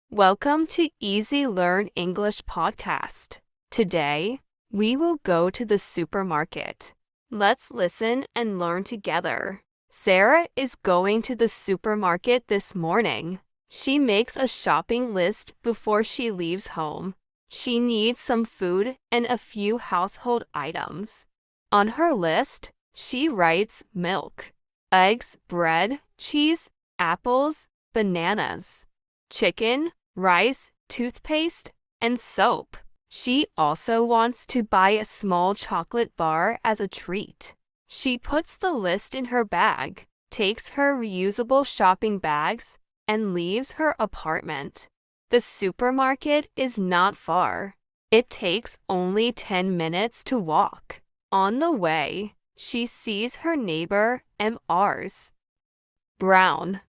Welcome to Easy Learn English podcast. Today, we will go to the supermarket. Let's listen and learn together. Sarah is going to the supermarket this morning. She makes a shopping list before she leaves home. She needs some food and a few household items. On her list, she writes milk, eggs, bread, cheese, apples, bananas, chicken, rice, toothpaste, and soap. She also wants to buy a small chocolate bar as a treat. She puts the list in her bag, takes her reusable shopping bags, and leaves her apartment. The supermarket is not far. It takes only 10 minutes to walk. On the way, she sees her neighbor, Mrs. Brown.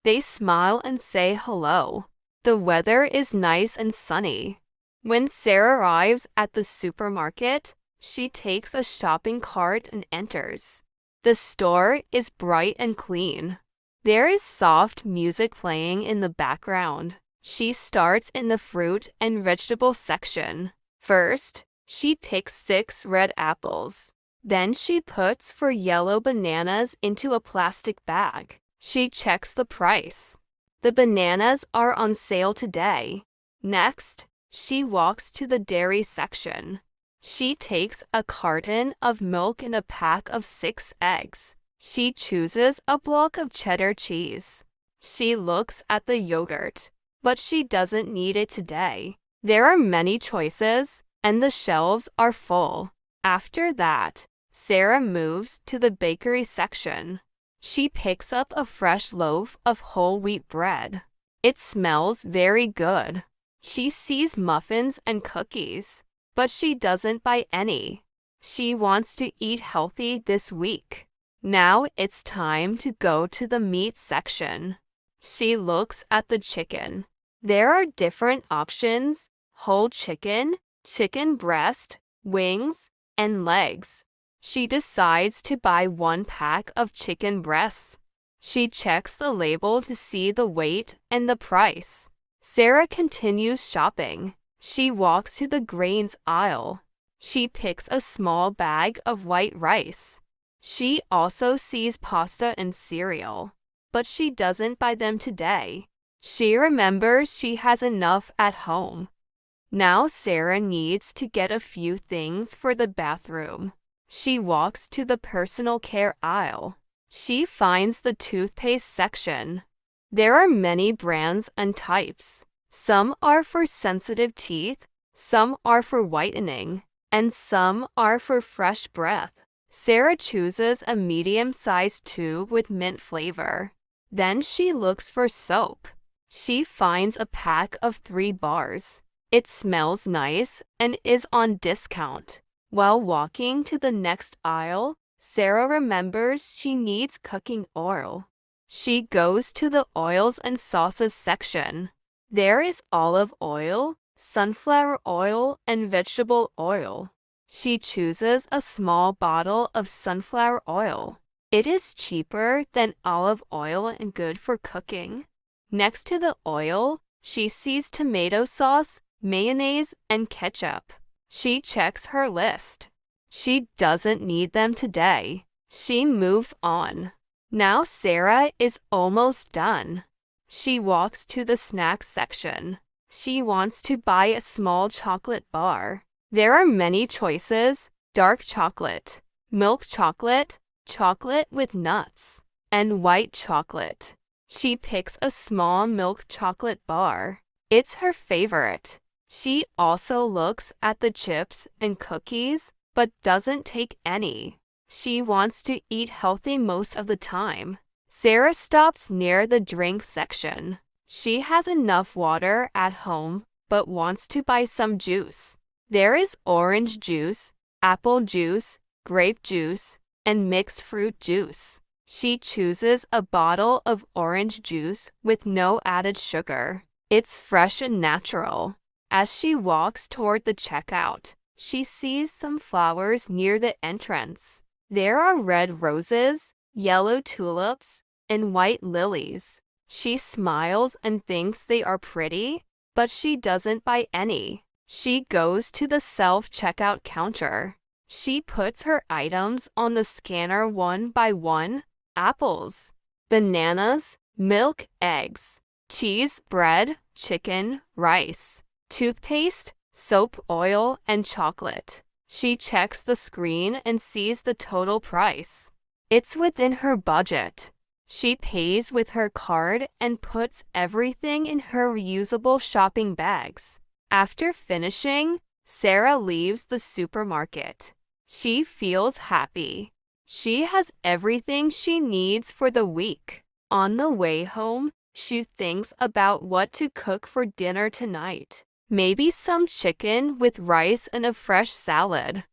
They smile and say hello. The weather is nice and sunny. When Sarah arrives at the supermarket, she takes a shopping cart and enters. The store is bright and clean. There is soft music playing in the background. She starts in the fruit and vegetable section. First, she picks 6 red apples. Then she puts 4 yellow bananas into a plastic bag. She checks the price. The bananas are on sale today. Next, she walks to the dairy section. She takes a carton of milk and a pack of 6 eggs. She chooses a block of cheddar cheese. She looks at the yogurt, but she doesn't need it today. There are many choices, and the shelves are full. After that, Sarah moves to the bakery section. She picks up a fresh loaf of whole wheat bread. It smells very good. She sees muffins and cookies, but she doesn't buy any. She wants to eat healthy this week. Now it's time to go to the meat section. She looks at the chicken. There are different options: whole chicken, chicken breast, wings, and legs. She decides to buy 1 pack of chicken breasts. She checks the label to see the weight and the price. Sarah continues shopping. She walks to the grains aisle. She picks a small bag of white rice. She also sees pasta and cereal, but she doesn't buy them today. She remembers she has enough at home. Now Sarah needs to get a few things for the bathroom. She walks to the personal care aisle. She finds the toothpaste section. There are many brands and types. Some are for sensitive teeth, some are for whitening, and some are for fresh breath. Sarah chooses a medium-sized tube with mint flavor. Then she looks for soap. She finds a pack of 3 bars. It smells nice and is on discount. While walking to the next aisle, Sarah remembers she needs cooking oil. She goes to the oils and sauces section. There is olive oil, sunflower oil, and vegetable oil. She chooses a small bottle of sunflower oil. It is cheaper than olive oil and good for cooking. Next to the oil, she sees tomato sauce, mayonnaise, and ketchup. She checks her list. She doesn't need them today. She moves on. Now Sarah is almost done. She walks to the snacks section. She wants to buy a small chocolate bar. There are many choices: dark chocolate, milk chocolate, chocolate with nuts, and white chocolate. She picks a small milk chocolate bar. It's her favorite. She also looks at the chips and cookies, but doesn't take any. She wants to eat healthy most of the time. Sarah stops near the drink section. She has enough water at home, but wants to buy some juice. There is orange juice, apple juice, grape juice, and mixed fruit juice. She chooses a bottle of orange juice with no added sugar. It's fresh and natural. As she walks toward the checkout, she sees some flowers near the entrance. There are red roses, yellow tulips, and white lilies. She smiles and thinks they are pretty, but she doesn't buy any. She goes to the self-checkout counter. She puts her items on the scanner one by one: apples, bananas, milk, eggs, cheese, bread, chicken, rice, toothpaste, soap, oil, and chocolate. She checks the screen and sees the total price. It's within her budget. She pays with her card and puts everything in her reusable shopping bags. After finishing, Sarah leaves the supermarket. She feels happy. She has everything she needs for the week. On the way home, she thinks about what to cook for dinner tonight. Maybe some chicken with rice and a fresh salad.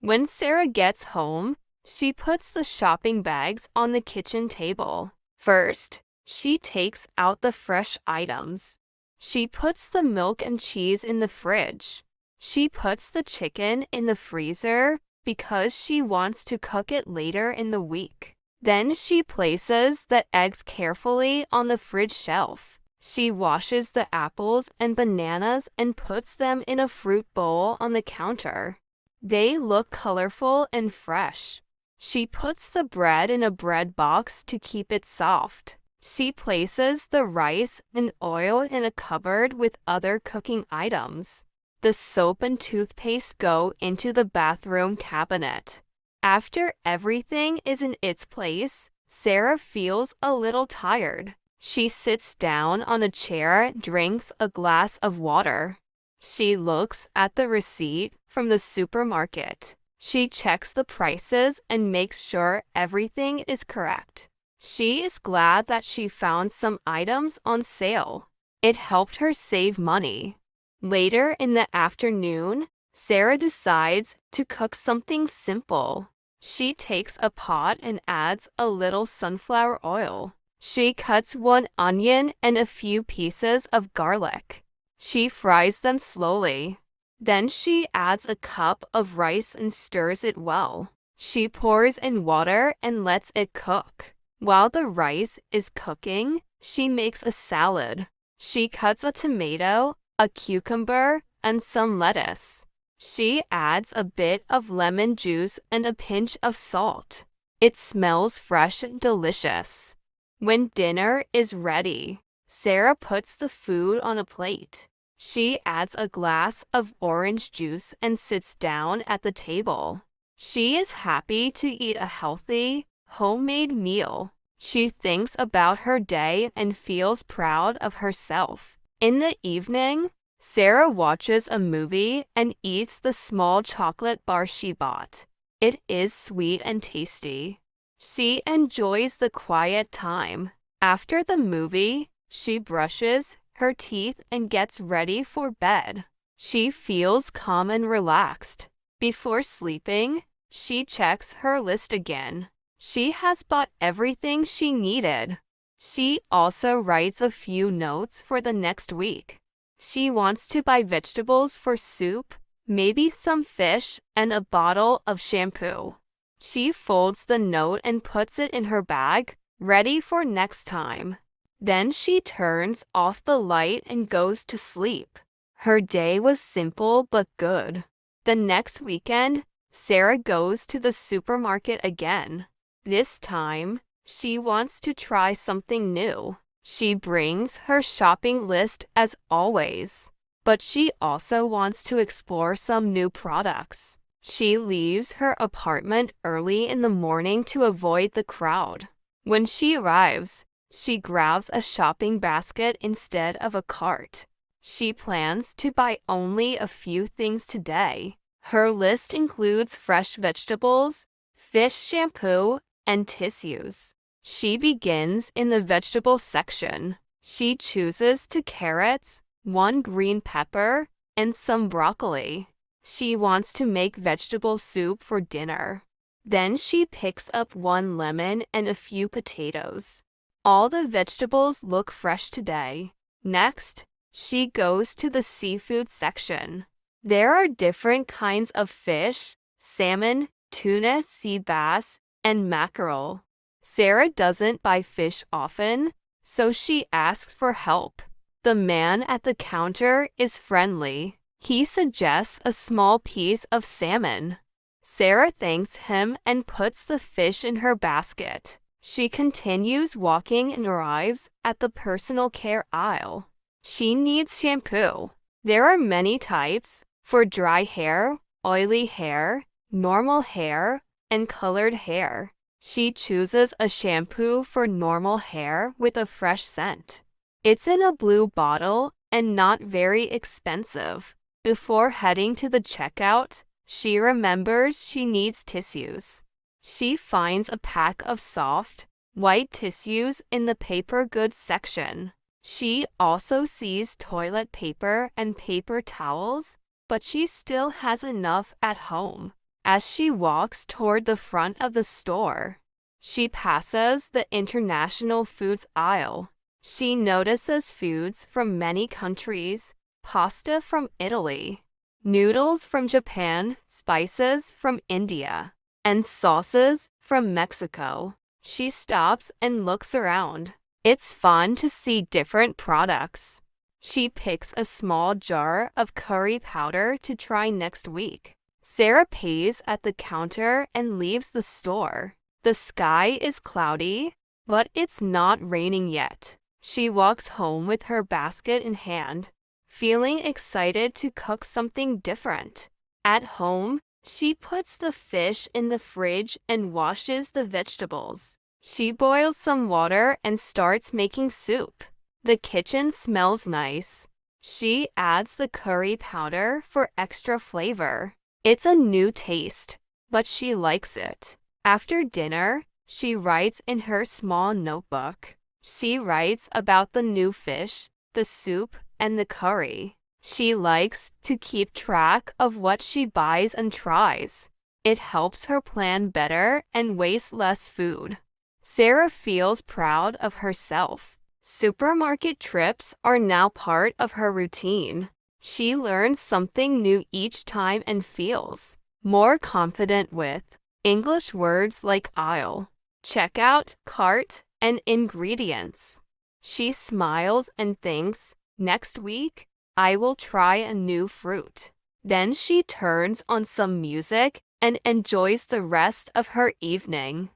When Sarah gets home, she puts the shopping bags on the kitchen table. First, she takes out the fresh items. She puts the milk and cheese in the fridge. She puts the chicken in the freezer because she wants to cook it later in the week. Then she places the eggs carefully on the fridge shelf. She washes the apples and bananas and puts them in a fruit bowl on the counter. They look colorful and fresh. She puts the bread in a bread box to keep it soft. She places the rice and oil in a cupboard with other cooking items. The soap and toothpaste go into the bathroom cabinet. After everything is in its place, Sarah feels a little tired. She sits down on a chair, drinks a glass of water. She looks at the receipt from the supermarket. She checks the prices and makes sure everything is correct. She is glad that she found some items on sale. It helped her save money. Later in the afternoon, Sarah decides to cook something simple. She takes a pot and adds a little sunflower oil. She cuts one onion and a few pieces of garlic. She fries them slowly. Then she adds a cup of rice and stirs it well. She pours in water and lets it cook. While the rice is cooking, she makes a salad. She cuts a tomato, a cucumber, and some lettuce. She adds a bit of lemon juice and a pinch of salt. It smells fresh and delicious. When dinner is ready, Sarah puts the food on a plate. She adds a glass of orange juice and sits down at the table. She is happy to eat a healthy, homemade meal. She thinks about her day and feels proud of herself. In the evening, Sarah watches a movie and eats the small chocolate bar she bought. It is sweet and tasty. She enjoys the quiet time. After the movie, she brushes her teeth and gets ready for bed. She feels calm and relaxed. Before sleeping, she checks her list again. She has bought everything she needed. She also writes a few notes for the next week. She wants to buy vegetables for soup, maybe some fish, and a bottle of shampoo. She folds the note and puts it in her bag, ready for next time. Then she turns off the light and goes to sleep. Her day was simple but good. The next weekend, Sarah goes to the supermarket again. This time, she wants to try something new. She brings her shopping list as always, but she also wants to explore some new products. She leaves her apartment early in the morning to avoid the crowd. When she arrives, she grabs a shopping basket instead of a cart. She plans to buy only a few things today. Her list includes fresh vegetables, fish shampoo, and tissues. She begins in the vegetable section. She chooses 2 carrots, 1 green pepper, and some broccoli. She wants to make vegetable soup for dinner. Then she picks up 1 lemon and a few potatoes. All the vegetables look fresh today. Next, she goes to the seafood section. There are different kinds of fish: salmon, tuna, sea bass, and mackerel. Sarah doesn't buy fish often, so she asks for help. The man at the counter is friendly. He suggests a small piece of salmon. Sarah thanks him and puts the fish in her basket. She continues walking and arrives at the personal care aisle. She needs shampoo. There are many types for dry hair, oily hair, normal hair, and colored hair. She chooses a shampoo for normal hair with a fresh scent. It's in a blue bottle and not very expensive. Before heading to the checkout, she remembers she needs tissues. She finds a pack of soft, white tissues in the paper goods section. She also sees toilet paper and paper towels, but she still has enough at home. As she walks toward the front of the store, she passes the international foods aisle. She notices foods from many countries, pasta from Italy, noodles from Japan, spices from India, and sauces from Mexico. She stops and looks around. It's fun to see different products. She picks a small jar of curry powder to try next week. Sarah pays at the counter and leaves the store. The sky is cloudy, but it's not raining yet. She walks home with her basket in hand, feeling excited to cook something different. At home, she puts the fish in the fridge and washes the vegetables. She boils some water and starts making soup. The kitchen smells nice. She adds the curry powder for extra flavor. It's a new taste, but she likes it. After dinner, she writes in her small notebook. She writes about the new fish, the soup, and the curry. She likes to keep track of what she buys and tries. It helps her plan better and waste less food. Sarah feels proud of herself. Supermarket trips are now part of her routine. She learns something new each time and feels more confident with English words like aisle, checkout, cart, and ingredients. She smiles and thinks, next week, I will try a new fruit. Then she turns on some music and enjoys the rest of her evening.